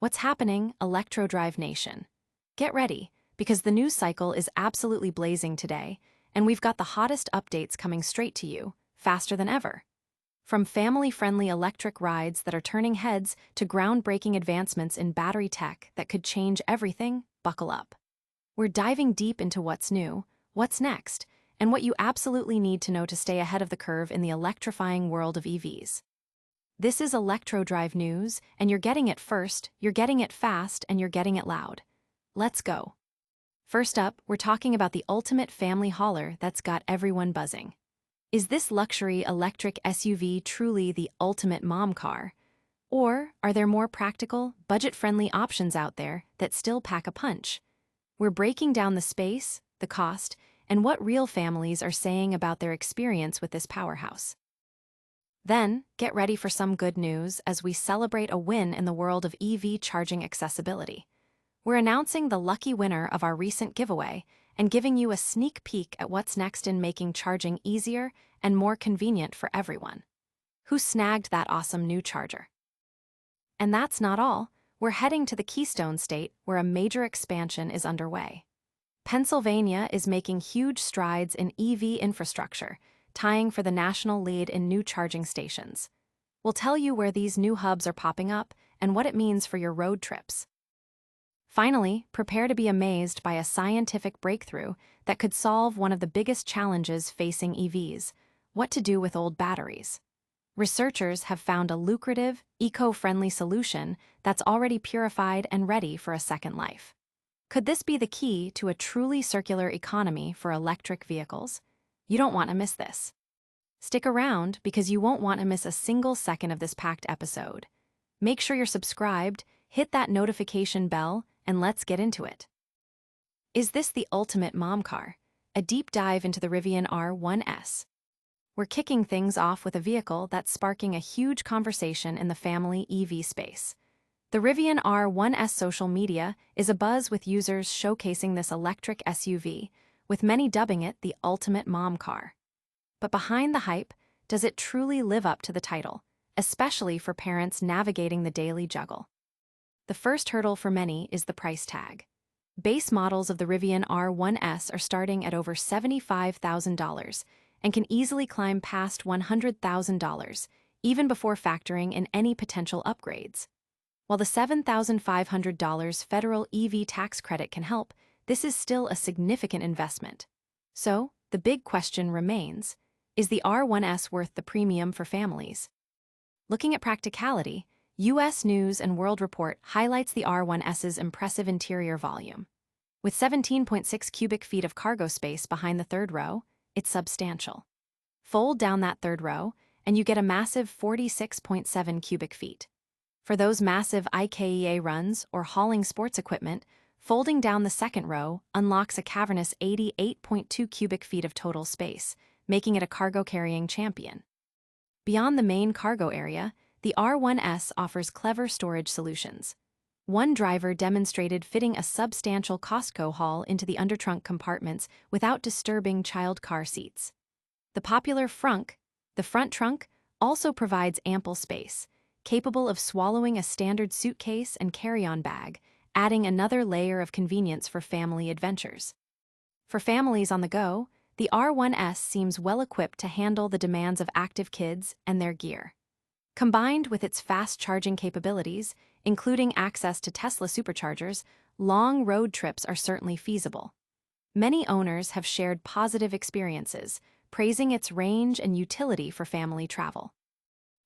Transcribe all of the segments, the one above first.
What's happening, ElectroDrive Nation? Get ready, because the news cycle is absolutely blazing today, and we've got the hottest updates coming straight to you, faster than ever. From family-friendly electric rides that are turning heads to groundbreaking advancements in battery tech that could change everything, buckle up. We're diving deep into what's new, what's next, and what you absolutely need to know to stay ahead of the curve in the electrifying world of EVs. This is ElectroDrive news, and you're getting it first, you're getting it fast, and you're getting it loud. Let's go. First up, we're talking about the ultimate family hauler that's got everyone buzzing. Is this luxury electric SUV truly the ultimate mom car? Or are there more practical, budget-friendly options out there that still pack a punch? We're breaking down the space, the cost, and what real families are saying about their experience with this powerhouse. Then, get ready for some good news as we celebrate a win in the world of EV charging accessibility. We're announcing the lucky winner of our recent giveaway and giving you a sneak peek at what's next in making charging easier and more convenient for everyone. Who snagged that awesome new charger? And that's not all. We're heading to the Keystone State where a major expansion is underway. Pennsylvania is making huge strides in EV infrastructure, tying for the national lead in new charging stations. We'll tell you where these new hubs are popping up and what it means for your road trips. Finally, prepare to be amazed by a scientific breakthrough that could solve one of the biggest challenges facing EVs: what to do with old batteries. Researchers have found a lucrative, eco-friendly solution that's already purified and ready for a second life. Could this be the key to a truly circular economy for electric vehicles? You don't want to miss this. Stick around because you won't want to miss a single second of this packed episode. Make sure you're subscribed, hit that notification bell, and let's get into it. Is this the ultimate mom car? A deep dive into the Rivian R1S. We're kicking things off with a vehicle that's sparking a huge conversation in the family EV space. The Rivian R1S social media is abuzz with users showcasing this electric SUV, with many dubbing it the ultimate mom car. But behind the hype, does it truly live up to the title, especially for parents navigating the daily juggle? The first hurdle for many is the price tag. Base models of the Rivian R1S are starting at over $75,000 and can easily climb past $100,000, even before factoring in any potential upgrades. While the $7,500 federal EV tax credit can help, this is still a significant investment. So, the big question remains, is the R1S worth the premium for families? Looking at practicality, U.S. News & World Report highlights the R1S's impressive interior volume. With 17.6 cubic feet of cargo space behind the third row, it's substantial. Fold down that third row, and you get a massive 46.7 cubic feet. For those massive IKEA runs or hauling sports equipment, folding down the second row unlocks a cavernous 88.2 cubic feet of total space, making it a cargo-carrying champion. Beyond the main cargo area, the R1S offers clever storage solutions. One driver demonstrated fitting a substantial Costco haul into the undertrunk compartments without disturbing child car seats. The popular frunk, the front trunk, also provides ample space, capable of swallowing a standard suitcase and carry-on bag, adding another layer of convenience for family adventures. For families on the go, the R1S seems well-equipped to handle the demands of active kids and their gear. Combined with its fast charging capabilities, including access to Tesla superchargers, long road trips are certainly feasible. Many owners have shared positive experiences, praising its range and utility for family travel.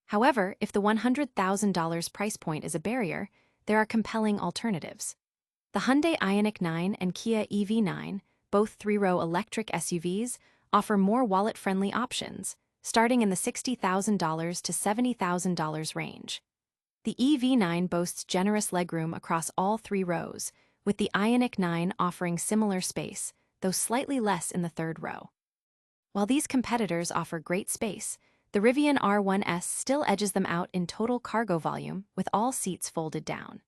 However, if the $100,000 price point is a barrier, there are compelling alternatives. The Hyundai Ioniq 9 and Kia EV9, both three-row electric SUVs, offer more wallet-friendly options, starting in the $60,000 to $70,000 range. The EV9 boasts generous legroom across all three rows, with the Ioniq 9 offering similar space, though slightly less in the third row. While these competitors offer great space, the Rivian R1S still edges them out in total cargo volume with all seats folded down.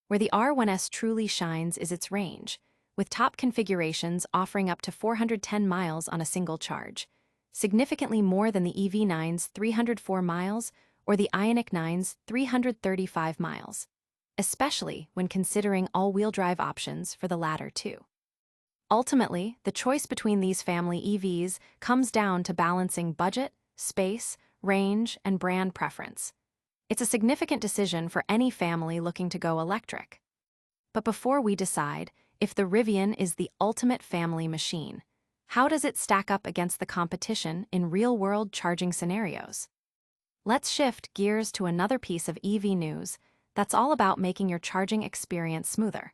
Where the R1S truly shines is its range, with top configurations offering up to 410 miles on a single charge, significantly more than the EV9's 304 miles or the Ioniq 9's 335 miles. especially when considering all-wheel drive options for the latter too. Ultimately, the choice between these family EVs comes down to balancing budget, space, range, and brand preference. It's a significant decision for any family looking to go electric. But before we decide if the Rivian is the ultimate family machine, how does it stack up against the competition in real-world charging scenarios? Let's shift gears to another piece of EV news that's all about making your charging experience smoother.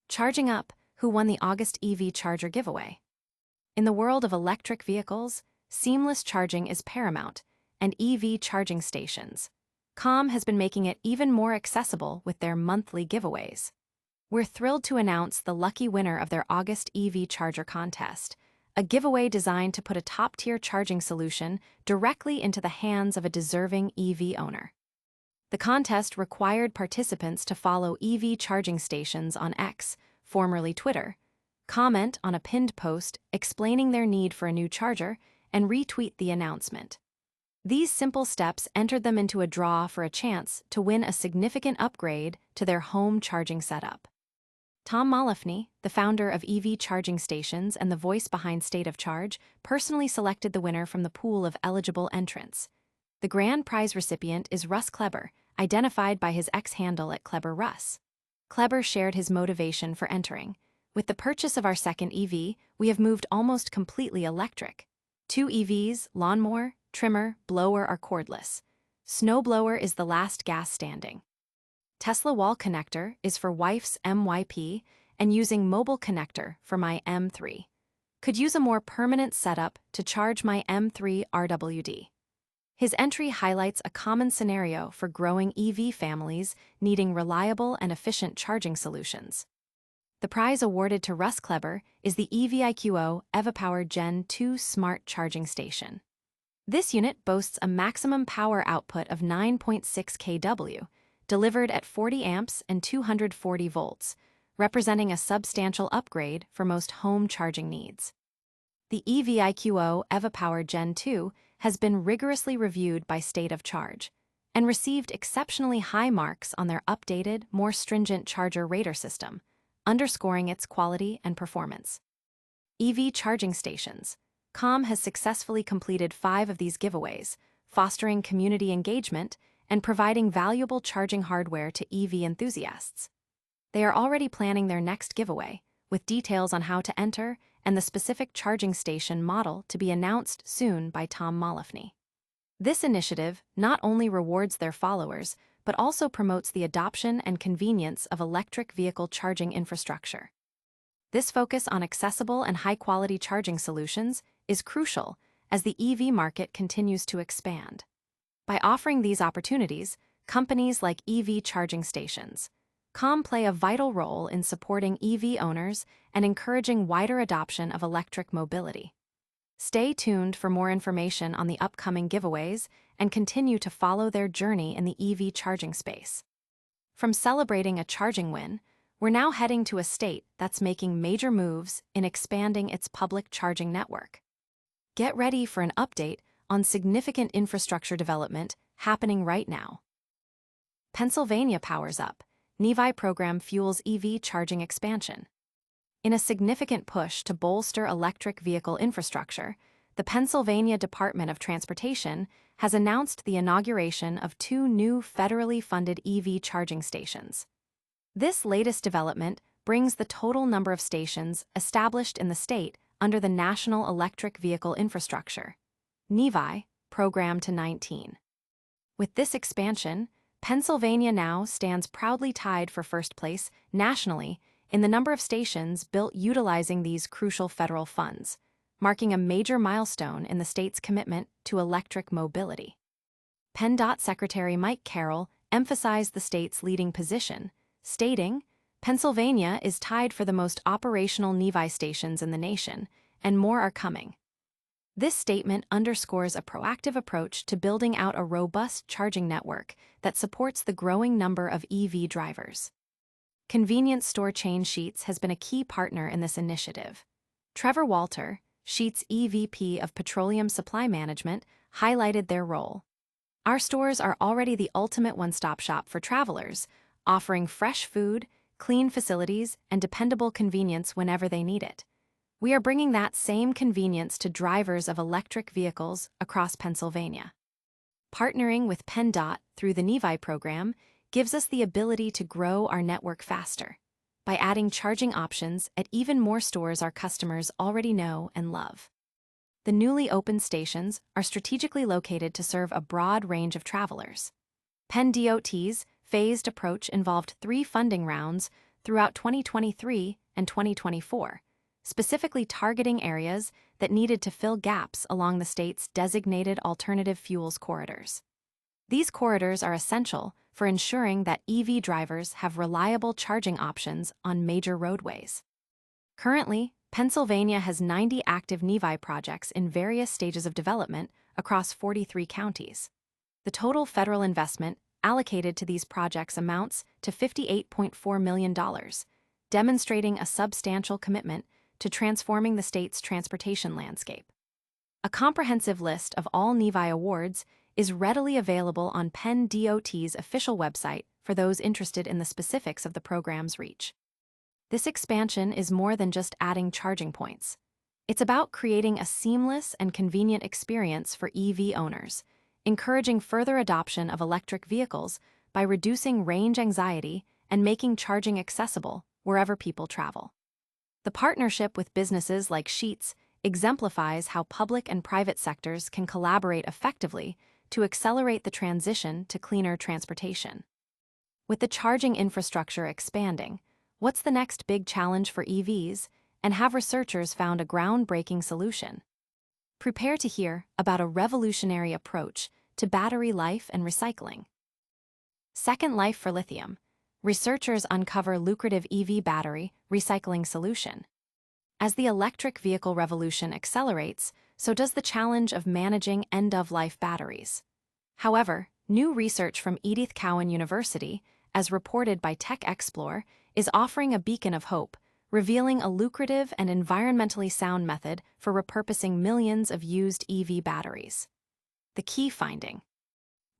Charging Up, who won the August EV Charger giveaway. In the world of electric vehicles, seamless charging is paramount, and EV charging stations, COM has been making it even more accessible with their monthly giveaways. We're thrilled to announce the lucky winner of their August EV Charger contest, a giveaway designed to put a top-tier charging solution directly into the hands of a deserving EV owner. The contest required participants to follow EV charging stations on X, formerly Twitter, comment on a pinned post explaining their need for a new charger, and retweet the announcement. These simple steps entered them into a draw for a chance to win a significant upgrade to their home charging setup. Tom Malafny, the founder of EV charging stations and the voice behind State of Charge, personally selected the winner from the pool of eligible entrants. The grand prize recipient is Russ Kleber, identified by his X handle at KleberRuss. Kleber shared his motivation for entering. With the purchase of our second EV, we have moved almost completely electric. 2 EVs, lawnmower, trimmer, blower are cordless. Snowblower is the last gas standing. Tesla wall connector is for wife's MYP and using mobile connector for my M3. Could use a more permanent setup to charge my M3 RWD. His entry highlights a common scenario for growing EV families needing reliable and efficient charging solutions. The prize awarded to Russ Kleber is the EVIQO EvaPower Gen 2 Smart Charging Station. This unit boasts a maximum power output of 9.6 kW, delivered at 40 amps and 240 volts, representing a substantial upgrade for most home charging needs. The EVIQO EvaPower Gen 2 has been rigorously reviewed by State of Charge and received exceptionally high marks on their updated, more stringent charger rater system, underscoring its quality and performance. EV charging stations. COM has successfully completed 5 of these giveaways, fostering community engagement and providing valuable charging hardware to EV enthusiasts. They are already planning their next giveaway, with details on how to enter and the specific charging station model to be announced soon by Tom Malafny. This initiative not only rewards their followers, but also promotes the adoption and convenience of electric vehicle charging infrastructure. This focus on accessible and high-quality charging solutions is crucial as the EV market continues to expand. By offering these opportunities, companies like EV charging stations, COM play a vital role in supporting EV owners and encouraging wider adoption of electric mobility. Stay tuned for more information on the upcoming giveaways and continue to follow their journey in the EV charging space. From celebrating a charging win, we're now heading to a state that's making major moves in expanding its public charging network. Get ready for an update on significant infrastructure development happening right now. Pennsylvania powers up. NEVI program fuels EV charging expansion. In a significant push to bolster electric vehicle infrastructure, the Pennsylvania Department of Transportation has announced the inauguration of 2 new federally funded EV charging stations. This latest development brings the total number of stations established in the state under the National Electric Vehicle Infrastructure NEVI program to 19. With this expansion, Pennsylvania now stands proudly tied for first place nationally in the number of stations built utilizing these crucial federal funds, marking a major milestone in the state's commitment to electric mobility. PennDOT Secretary Mike Carroll emphasized the state's leading position, stating, "Pennsylvania is tied for the most operational NEVI stations in the nation, and more are coming." This statement underscores a proactive approach to building out a robust charging network that supports the growing number of EV drivers. Convenience store chain Sheetz has been a key partner in this initiative. Trevor Walter, Sheetz EVP of Petroleum Supply Management, highlighted their role. "Our stores are already the ultimate one-stop shop for travelers, offering fresh food, clean facilities, and dependable convenience whenever they need it. We are bringing that same convenience to drivers of electric vehicles across Pennsylvania. Partnering with PennDOT through the NEVI program gives us the ability to grow our network faster by adding charging options at even more stores our customers already know and love. The newly opened stations are strategically located to serve a broad range of travelers. PennDOT's phased approach involved 3 funding rounds throughout 2023 and 2024, specifically targeting areas that needed to fill gaps along the state's designated alternative fuels corridors. These corridors are essential for ensuring that EV drivers have reliable charging options on major roadways. Currently, Pennsylvania has 90 active NEVI projects in various stages of development across 43 counties. The total federal investment allocated to these projects amounts to $58.4 million, demonstrating a substantial commitment to transforming the state's transportation landscape. A comprehensive list of all NEVI awards is readily available on PennDOT's official website for those interested in the specifics of the program's reach. This expansion is more than just adding charging points. It's about creating a seamless and convenient experience for EV owners, encouraging further adoption of electric vehicles by reducing range anxiety and making charging accessible wherever people travel. The partnership with businesses like Sheetz exemplifies how public and private sectors can collaborate effectively to accelerate the transition to cleaner transportation. With the charging infrastructure expanding, what's the next big challenge for EVs, and have researchers found a groundbreaking solution? Prepare to hear about a revolutionary approach to battery life and recycling. Second life for lithium. Researchers uncover lucrative EV battery recycling solution. As the electric vehicle revolution accelerates, so does the challenge of managing end-of-life batteries. However, new research from Edith Cowan University, as reported by TechExplore, is offering a beacon of hope, revealing a lucrative and environmentally sound method for repurposing millions of used EV batteries. The key finding: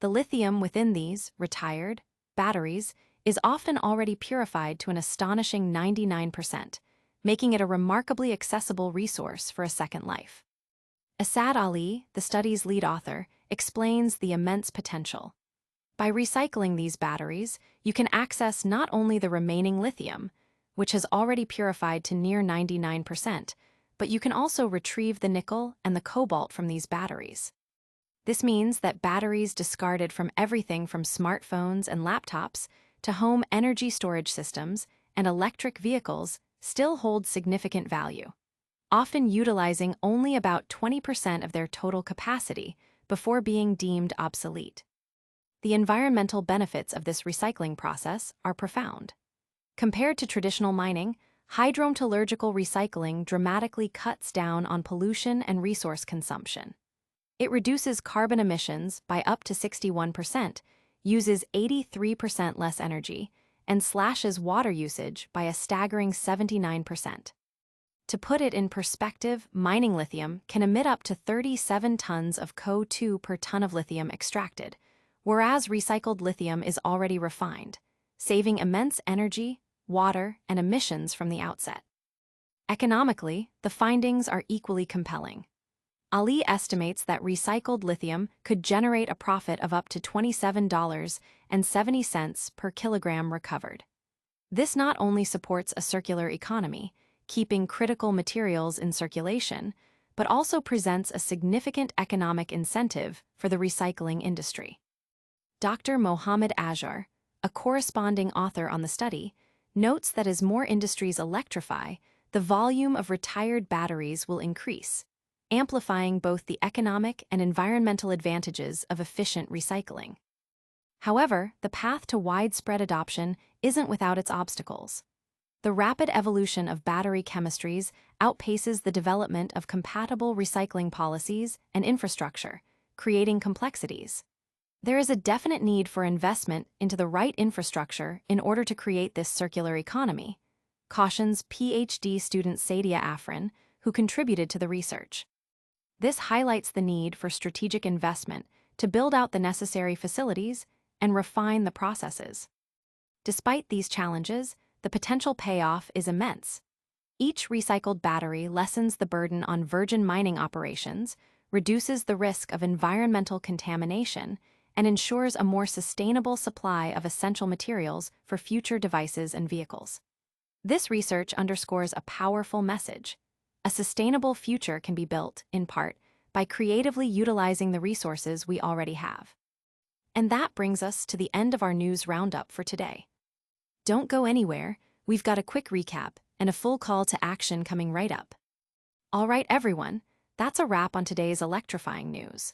the lithium within these retired batteries is often already purified to an astonishing 99%, making it a remarkably accessible resource for a second life. Asad Ali, the study's lead author, explains the immense potential. By recycling these batteries, you can access not only the remaining lithium, which has already purified to near 99%, but you can also retrieve the nickel and the cobalt from these batteries. This means that batteries discarded from everything from smartphones and laptops to home energy storage systems and electric vehicles still hold significant value, often utilizing only about 20% of their total capacity before being deemed obsolete. The environmental benefits of this recycling process are profound. Compared to traditional mining, hydrometallurgical recycling dramatically cuts down on pollution and resource consumption. It reduces carbon emissions by up to 61%, uses 83% less energy, and slashes water usage by a staggering 79%. To put it in perspective, mining lithium can emit up to 37 tons of CO2 per ton of lithium extracted, whereas recycled lithium is already refined, saving immense energy, water, and emissions from the outset. Economically, the findings are equally compelling. Ali estimates that recycled lithium could generate a profit of up to $27.70 per kilogram recovered. This not only supports a circular economy, keeping critical materials in circulation, but also presents a significant economic incentive for the recycling industry. Dr. Mohammed Azhar, a corresponding author on the study, notes that as more industries electrify, the volume of retired batteries will increase, amplifying both the economic and environmental advantages of efficient recycling. However, the path to widespread adoption isn't without its obstacles. The rapid evolution of battery chemistries outpaces the development of compatible recycling policies and infrastructure, creating complexities. There is a definite need for investment into the right infrastructure in order to create this circular economy, cautions PhD student Sadia Afrin, who contributed to the research. This highlights the need for strategic investment to build out the necessary facilities and refine the processes. Despite these challenges, the potential payoff is immense. Each recycled battery lessens the burden on virgin mining operations, reduces the risk of environmental contamination, and ensures a more sustainable supply of essential materials for future devices and vehicles. This research underscores a powerful message. A sustainable future can be built, in part, by creatively utilizing the resources we already have. And that brings us to the end of our news roundup for today. Don't go anywhere, we've got a quick recap and a full call to action coming right up. All right, everyone, that's a wrap on today's electrifying news.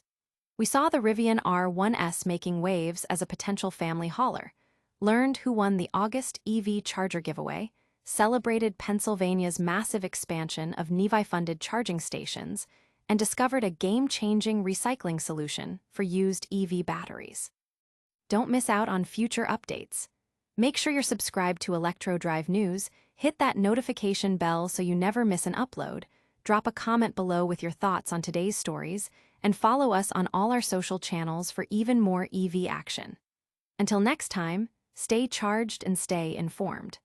We saw the Rivian R1S making waves as a potential family hauler, learned who won the August EV charger giveaway, celebrated Pennsylvania's massive expansion of NEVI-funded charging stations, and discovered a game-changing recycling solution for used EV batteries. Don't miss out on future updates. Make sure you're subscribed to ElectroDrive News, hit that notification bell so you never miss an upload, drop a comment below with your thoughts on today's stories, and follow us on all our social channels for even more EV action. Until next time, stay charged and stay informed.